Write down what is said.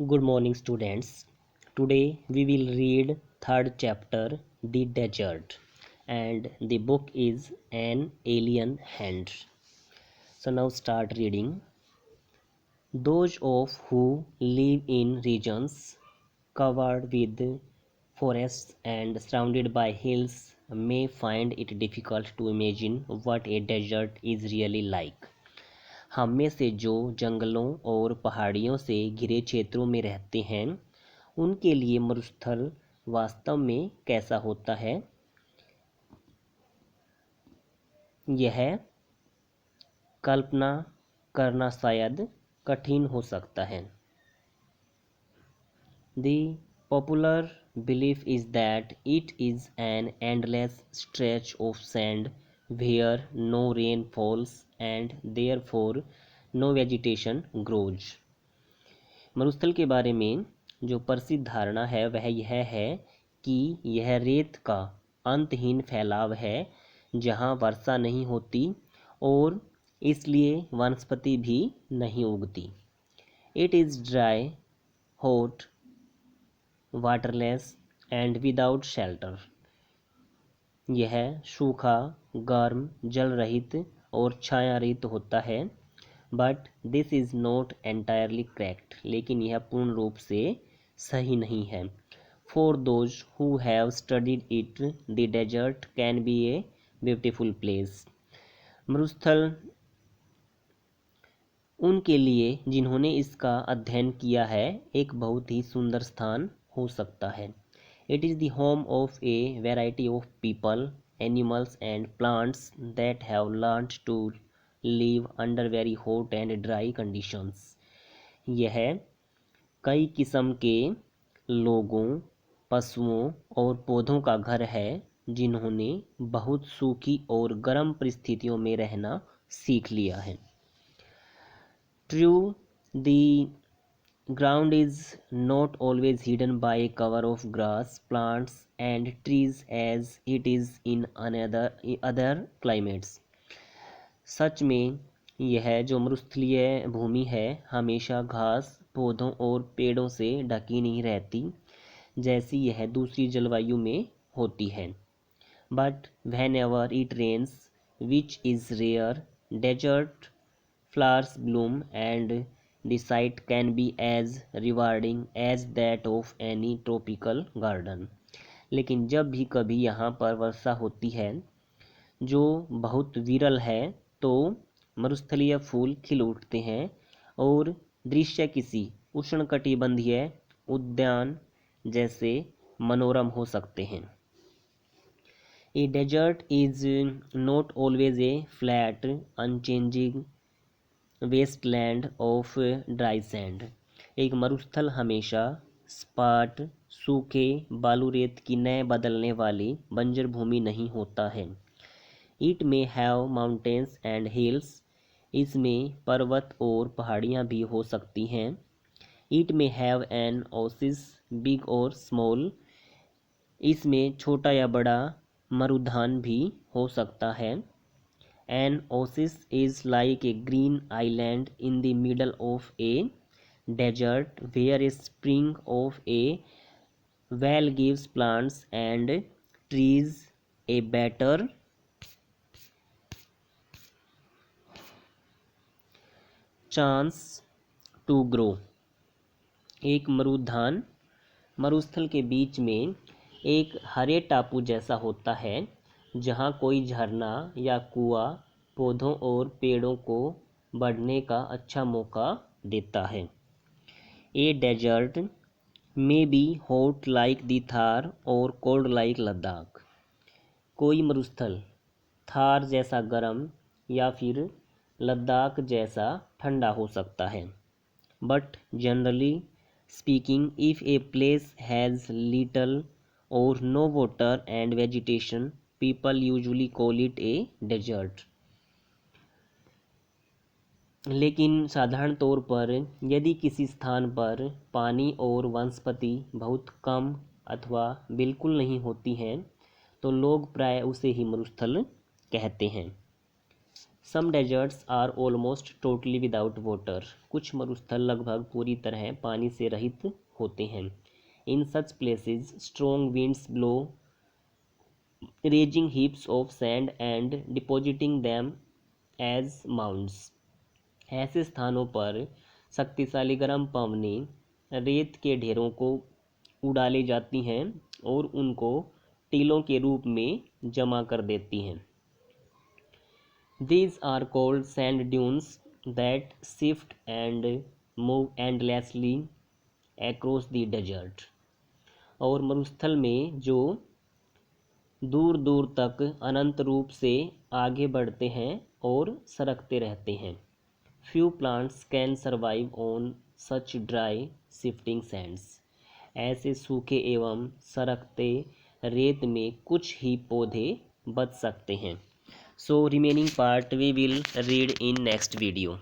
Good morning, students. Today we will read third chapter, The Desert, and the book is An Alien Hand. So now start reading. Those of who live in regions covered with forests and surrounded by hills may find it difficult to imagine what a desert is really like. हम में से जो जंगलों और पहाड़ियों से घिरे क्षेत्रों में रहते हैं उनके लिए मरुस्थल वास्तव में कैसा होता है यह कल्पना करना शायद कठिन हो सकता है। The popular belief is that it is an endless stretch of sand where no rain falls and therefore no vegetation grows. मरुस्थल के बारे में जो प्रसिद्ध धारणा है वह यह है कि यह रेत का अंतहीन फैलाव है जहाँ वर्षा नहीं होती और इसलिए वनस्पति भी नहीं उगती। It is dry, hot, waterless and without shelter. यह सूखा, गर्म, जल रहित और छाया रहित होता है। But this is not entirely correct, लेकिन यह पूर्ण रूप से सही नहीं है। For those who have studied it the desert can be a beautiful place. मरुस्थल उनके लिए जिन्होंने इसका अध्ययन किया है एक बहुत ही सुंदर स्थान हो सकता है। It is the home of a variety of people, animals and plants that have learned to live under very hot and dry conditions. यह कई किस्म के लोगों, पशुओं और पौधों का घर है जिन्होंने बहुत सूखी और गर्म परिस्थितियों में रहना सीख लिया है। True, the ground is not always hidden by a cover of grass, plants and trees as it is in other climates. सच में यह जो मरुस्थलीय भूमि है हमेशा घास, पौधों और पेड़ों से ढकी नहीं रहती जैसी यह दूसरी जलवायु में होती है। But whenever it rains, which is rare, desert flowers bloom and the sight can be as rewarding as that of any tropical garden. लेकिन जब भी कभी यहाँ पर वर्षा होती है जो बहुत विरल है तो मरुस्थलीय फूल खिल उठते हैं और दृश्य किसी उष्णकटिबंधीय उद्यान जैसे मनोरम हो सकते हैं। A desert is not always a flat, unchanging wasteland of dry sand. एक मरुस्थल हमेशा सपाट, सूखे बालू रेत की नए बदलने वाली बंजर भूमि नहीं होता है। इट में हैव माउंटेन्स एंड हिल्स। इसमें पर्वत और पहाड़ियाँ भी हो सकती हैं। इट में हैव एन ओसिस, बिग और स्मॉल। इसमें छोटा या बड़ा मरुधान भी हो सकता है। An oasis is like a green island in the middle of a desert where a spring of a well gives plants and trees a better chance to grow. एक मरुधान मरुस्थल के बीच में एक हरे टापू जैसा होता है जहाँ कोई झरना या कुआं पौधों और पेड़ों को बढ़ने का अच्छा मौका देता है। A desert may be hot like the Thar और कोल्ड लाइक लद्दाख। कोई मरुस्थल थार जैसा गर्म या फिर लद्दाख जैसा ठंडा हो सकता है। But generally speaking, if a place has little or no water and vegetation, people usually call it a desert. लेकिन साधारण तौर पर यदि किसी स्थान पर पानी और वनस्पति बहुत कम अथवा बिल्कुल नहीं होती हैं तो लोग प्राय उसे ही मरुस्थल कहते हैं। Some deserts are almost totally without water. कुछ मरुस्थल लगभग पूरी तरह पानी से रहित होते हैं। In such places strong winds blow raising heaps of sand and depositing them as mounds. ऐसे स्थानों पर शक्तिशाली गर्म पवनें रेत के ढेरों को उड़ा ले जाती हैं और उनको टीलों के रूप में जमा कर देती हैं। These are called sand dunes that shift and move endlessly across the desert। और मरुस्थल में जो दूर दूर तक अनंत रूप से आगे बढ़ते हैं और सरकते रहते हैं। Few plants can survive on such dry shifting sands। ऐसे सूखे एवं सरकते रेत में कुछ ही पौधे बच सकते हैं। So remaining part we will read in next video.